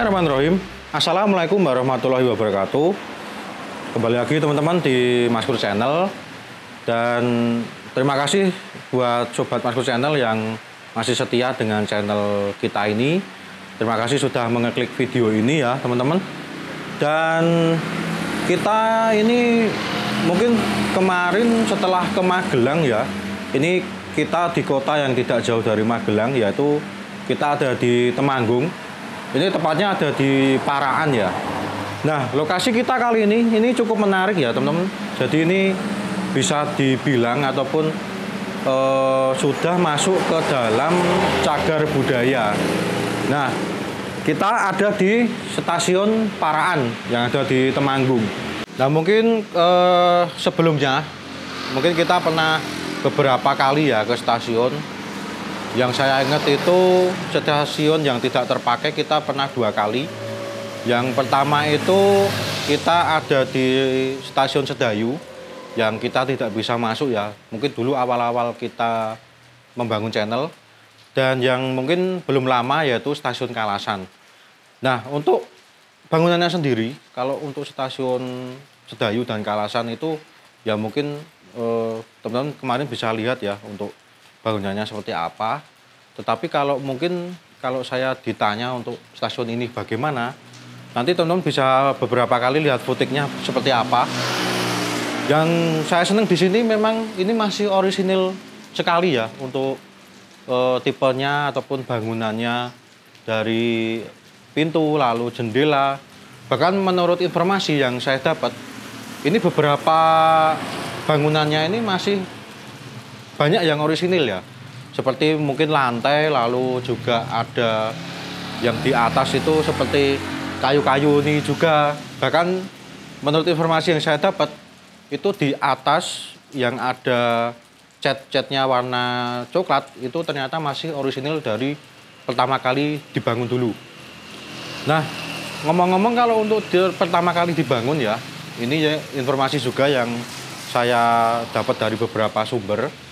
Bismillahirrahmanirrahim. Assalamualaikum warahmatullahi wabarakatuh. Kembali lagi teman-teman di Maskur Channel. Dan terima kasih buat Sobat Maskur Channel yang masih setia dengan channel kita ini. Terima kasih sudah mengeklik video ini ya teman-teman. Dan kita ini mungkin kemarin setelah ke Magelang ya. Ini kita di kota yang tidak jauh dari Magelang, yaitu kita ada di Temanggung. Ini tepatnya ada di Paraan ya. Nah, lokasi kita kali ini cukup menarik ya teman-teman. Jadi ini bisa dibilang ataupun sudah masuk ke dalam cagar budaya. Nah, kita ada di stasiun Paraan yang ada di Temanggung. Nah, mungkin sebelumnya mungkin kita pernah beberapa kali ya ke stasiun. Yang saya ingat itu stasiun yang tidak terpakai kita pernah 2 kali. Yang pertama itu kita ada di stasiun Sedayu yang kita tidak bisa masuk ya. Mungkin dulu awal-awal kita membangun channel. Dan yang mungkin belum lama yaitu stasiun Kalasan. Nah, untuk bangunannya sendiri, kalau untuk stasiun Sedayu dan Kalasan itu ya mungkin teman-teman kemarin bisa lihat ya untuk bangunannya seperti apa. Tetapi kalau saya ditanya untuk stasiun ini bagaimana, nanti teman-teman bisa beberapa kali lihat footage-nya seperti apa. Yang saya senang di sini memang ini masih orisinil sekali ya untuk tipenya ataupun bangunannya, dari pintu lalu jendela. Bahkan menurut informasi yang saya dapat, ini beberapa bangunannya ini masih banyak yang orisinil ya. Seperti mungkin lantai, lalu juga ada yang di atas itu seperti kayu-kayu ini juga. Bahkan menurut informasi yang saya dapat, itu di atas yang ada cat-catnya warna coklat, itu ternyata masih orisinil dari pertama kali dibangun dulu. Nah, ngomong-ngomong kalau untuk pertama kali dibangun ya, ini ya informasi juga yang saya dapat dari beberapa sumber.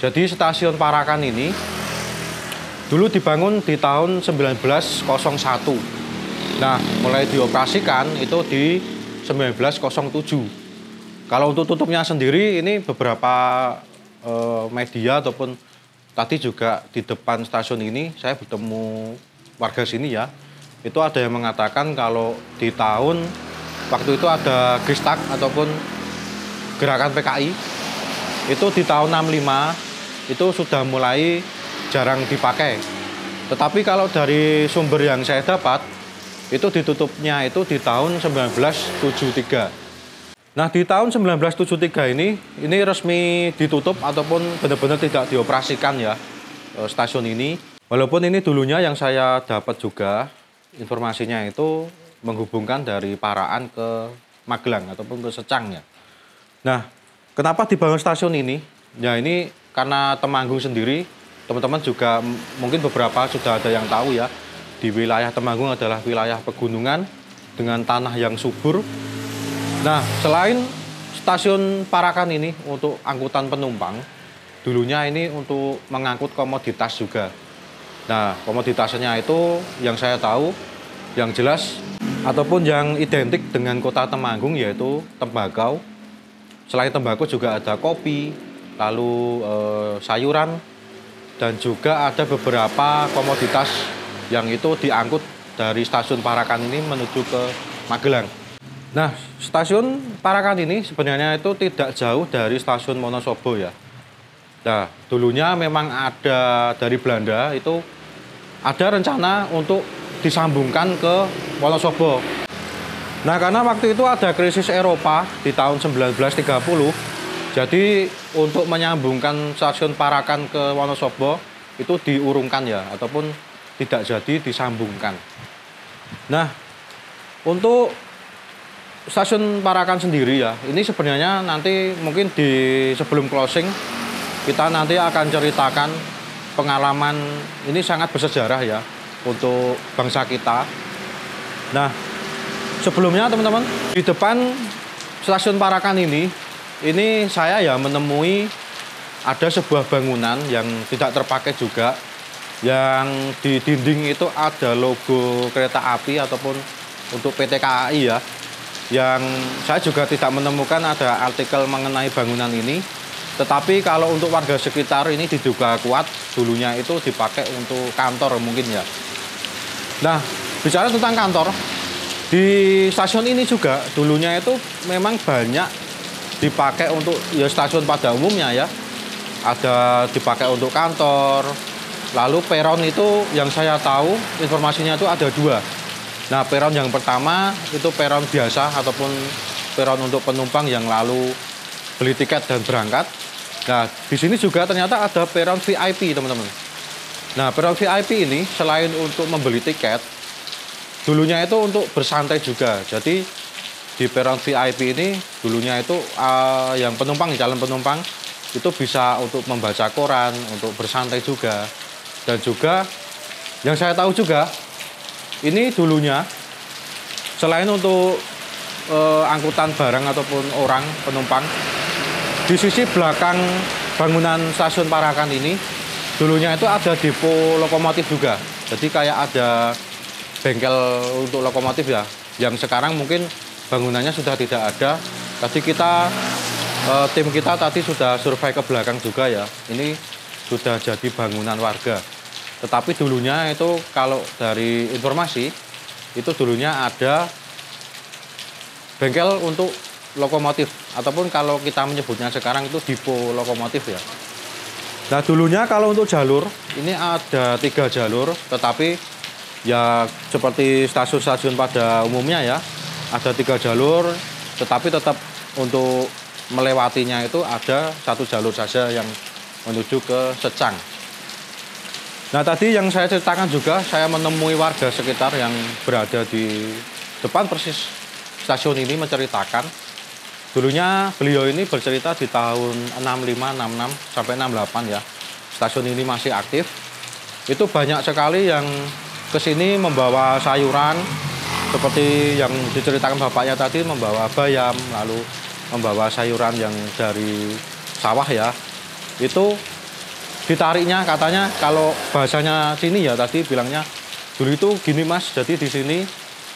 Jadi stasiun Parakan ini dulu dibangun di tahun 1901. Nah, mulai dioperasikan itu di 1907. Kalau untuk tutupnya sendiri ini beberapa media ataupun tadi juga di depan stasiun ini saya bertemu warga sini ya. Itu ada yang mengatakan kalau di tahun waktu itu ada Gestak ataupun gerakan PKI itu di tahun 65 itu sudah mulai jarang dipakai. Tetapi kalau dari sumber yang saya dapat itu ditutupnya itu di tahun 1973. Nah, di tahun 1973 ini resmi ditutup ataupun benar-benar tidak dioperasikan ya stasiun ini. Walaupun ini dulunya yang saya dapat juga informasinya itu menghubungkan dari Paraan ke Magelang ataupun ke Secang ya. Nah, kenapa dibangun stasiun ini? Ya ini karena Temanggung sendiri, teman-teman juga mungkin beberapa sudah ada yang tahu ya. Di wilayah Temanggung adalah wilayah pegunungan dengan tanah yang subur. Nah, selain stasiun Parakan ini untuk angkutan penumpang, dulunya ini untuk mengangkut komoditas juga. Nah, komoditasnya itu yang saya tahu, yang jelas ataupun yang identik dengan kota Temanggung yaitu tembakau. Selain tembakau juga ada kopi, lalu sayuran, dan juga ada beberapa komoditas yang itu diangkut dari stasiun Parakan ini menuju ke Magelang. Nah, stasiun Parakan ini sebenarnya itu tidak jauh dari stasiun Wonosobo ya. Nah, dulunya memang ada dari Belanda itu ada rencana untuk disambungkan ke Wonosobo. Nah, karena waktu itu ada krisis Eropa di tahun 1930, jadi untuk menyambungkan stasiun Parakan ke Wonosobo itu diurungkan ya, ataupun tidak jadi disambungkan. Nah, untuk stasiun Parakan sendiri ya, ini sebenarnya nanti mungkin sebelum closing kita nanti akan ceritakan pengalaman ini sangat bersejarah ya untuk bangsa kita. Nah, sebelumnya teman-teman, di depan stasiun Parakan ini saya ya menemui ada sebuah bangunan yang tidak terpakai juga. yang di dinding itu ada logo kereta api ataupun untuk PT KAI ya. Yang saya juga tidak menemukan ada artikel mengenai bangunan ini. Tetapi kalau untuk warga sekitar ini diduga kuat dulunya itu dipakai untuk kantor mungkin ya. Nah, bicara tentang kantor, di stasiun ini juga dulunya itu memang banyak dipakai untuk ya stasiun pada umumnya ya. Ada dipakai untuk kantor. Lalu peron itu yang saya tahu informasinya itu ada 2. Nah, peron yang pertama itu peron biasa ataupun peron untuk penumpang yang lalu beli tiket dan berangkat. Nah, di sini juga ternyata ada peron VIP, teman-teman. Nah, peron VIP ini selain untuk membeli tiket, dulunya itu untuk bersantai juga. Jadi di peron VIP ini dulunya itu yang penumpang, calon penumpang itu bisa untuk membaca koran, untuk bersantai juga. Dan juga yang saya tahu juga ini dulunya selain untuk angkutan barang ataupun orang penumpang, di sisi belakang bangunan stasiun Parakan ini dulunya itu ada depo lokomotif juga. Jadi kayak ada bengkel untuk lokomotif ya, yang sekarang mungkin bangunannya sudah tidak ada. Tadi tim kita tadi sudah survei ke belakang juga ya. Ini sudah jadi bangunan warga. Tetapi dulunya itu kalau dari informasi itu dulunya ada bengkel untuk lokomotif ataupun kalau kita menyebutnya sekarang itu depo lokomotif ya. Nah, dulunya kalau untuk jalur ini ada 3 jalur, tetapi ya seperti stasiun-stasiun pada umumnya ya, ada 3 jalur, tetapi tetap untuk melewatinya itu ada 1 jalur saja yang menuju ke Secang. Nah, tadi yang saya ceritakan juga, saya menemui warga sekitar yang berada di depan persis stasiun ini menceritakan, dulunya beliau ini bercerita di tahun 65, 66, sampai 68 ya, stasiun ini masih aktif. Itu banyak sekali yang kesini membawa sayuran, seperti yang diceritakan bapaknya tadi, membawa bayam, lalu membawa sayuran yang dari sawah ya. Itu ditariknya katanya kalau bahasanya sini ya tadi bilangnya dulu itu gini Mas, jadi di sini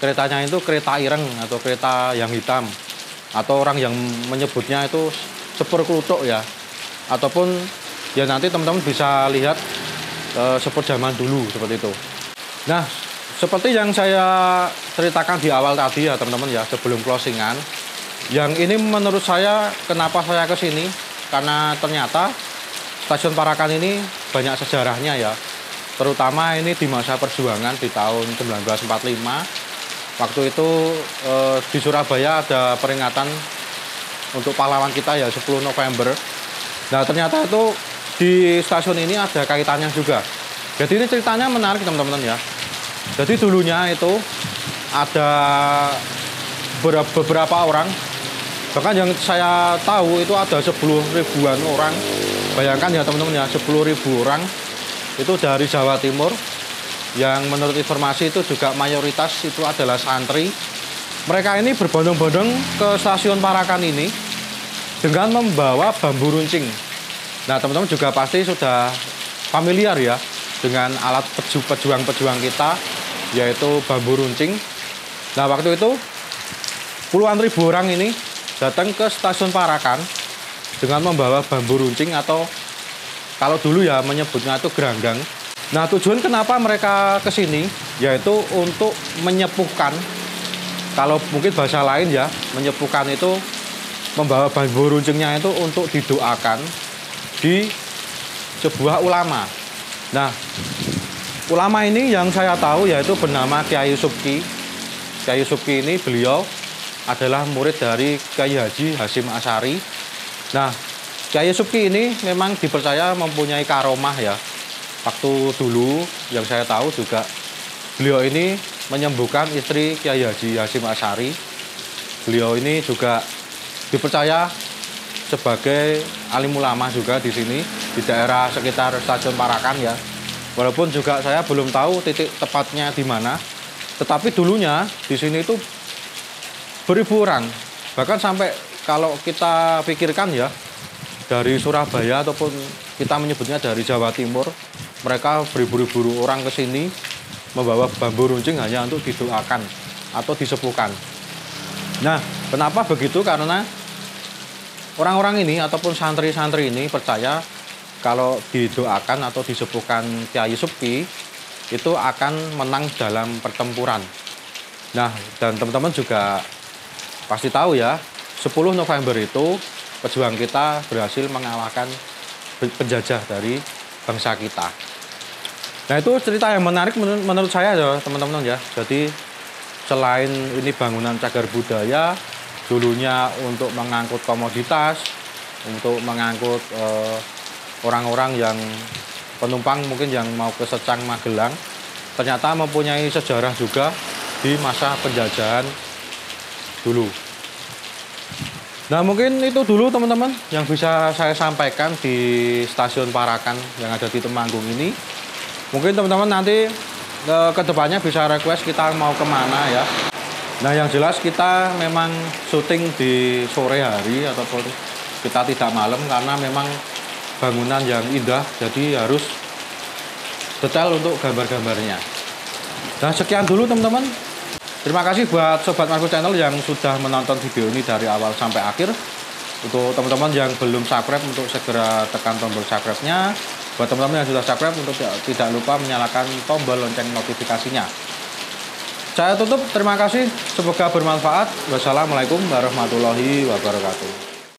keretanya itu kereta ireng atau kereta yang hitam, atau orang yang menyebutnya itu sepur kluthuk ya, ataupun ya nanti teman-teman bisa lihat sepur zaman dulu seperti itu. Nah, seperti yang saya ceritakan di awal tadi ya teman-teman ya, sebelum closingan, yang ini menurut saya kenapa saya ke sini karena ternyata stasiun Parakan ini banyak sejarahnya ya. Terutama ini di masa perjuangan di tahun 1945. Waktu itu di Surabaya ada peringatan untuk pahlawan kita ya 10 November. Nah, ternyata itu di stasiun ini ada kaitannya juga. Jadi ini ceritanya menarik teman-teman ya. Jadi dulunya itu ada beberapa orang, bahkan yang saya tahu itu ada 10 ribuan orang. Bayangkan ya teman-teman ya, 10.000 orang itu dari Jawa Timur, yang menurut informasi itu juga mayoritas itu adalah santri. Mereka ini berbondong-bondong ke stasiun Parakan ini dengan membawa bambu runcing. Nah, teman-teman juga pasti sudah familiar ya dengan alat pejuang-pejuang kita, yaitu bambu runcing. Nah, waktu itu puluhan ribu orang ini datang ke stasiun Parakan dengan membawa bambu runcing atau kalau dulu ya menyebutnya itu geranggang. Nah, tujuan kenapa mereka ke sini yaitu untuk menyepuhkan, kalau mungkin bahasa lain ya, menyepuhkan itu membawa bambu runcingnya itu untuk didoakan di sebuah ulama. Nah, ulama ini yang saya tahu yaitu bernama Kiai Subki. Kiai Subki ini beliau adalah murid dari Kiai Haji Hasyim Asy'ari. Nah, Kiai Subki ini memang dipercaya mempunyai karomah ya. Waktu dulu yang saya tahu juga beliau ini menyembuhkan istri Kiai Haji Hasyim Asy'ari. Beliau ini juga dipercaya sebagai alim ulama juga di sini, di daerah sekitar stasiun Parakan ya. Walaupun juga saya belum tahu titik tepatnya di mana. Tetapi dulunya di sini itu beribu orang. Bahkan sampai kalau kita pikirkan ya, dari Surabaya ataupun kita menyebutnya dari Jawa Timur, mereka beribu-ribu orang ke sini membawa bambu runcing hanya untuk didoakan atau disepuhkan. Nah, kenapa begitu? Karena orang-orang ini ataupun santri-santri ini percaya kalau didoakan atau disepuhkan Kyai Supki itu akan menang dalam pertempuran. Nah, dan teman-teman juga pasti tahu ya, 10 November itu pejuang kita berhasil mengalahkan penjajah dari bangsa kita. Nah, itu cerita yang menarik menurut saya ya, teman-teman ya. Jadi selain ini bangunan cagar budaya, dulunya untuk mengangkut komoditas, untuk mengangkut orang-orang yang penumpang mungkin yang mau ke Secang Magelang, ternyata mempunyai sejarah juga di masa penjajahan dulu. Nah, mungkin itu dulu teman-teman yang bisa saya sampaikan di Stasiun Parakan yang ada di Temanggung ini. Mungkin teman-teman nanti ke depannya bisa request kita mau kemana ya. Nah, yang jelas kita memang syuting di sore hari ataupun kita tidak malam karena memang bangunan yang indah, jadi harus detail untuk gambar-gambarnya. Nah, sekian dulu teman-teman. Terima kasih buat Sobat Maskur Channel yang sudah menonton video ini dari awal sampai akhir. Untuk teman-teman yang belum subscribe, untuk segera tekan tombol subscribe-nya. Buat teman-teman yang sudah subscribe, untuk tidak lupa menyalakan tombol lonceng notifikasinya. Saya tutup, terima kasih. Semoga bermanfaat. Wassalamualaikum warahmatullahi wabarakatuh.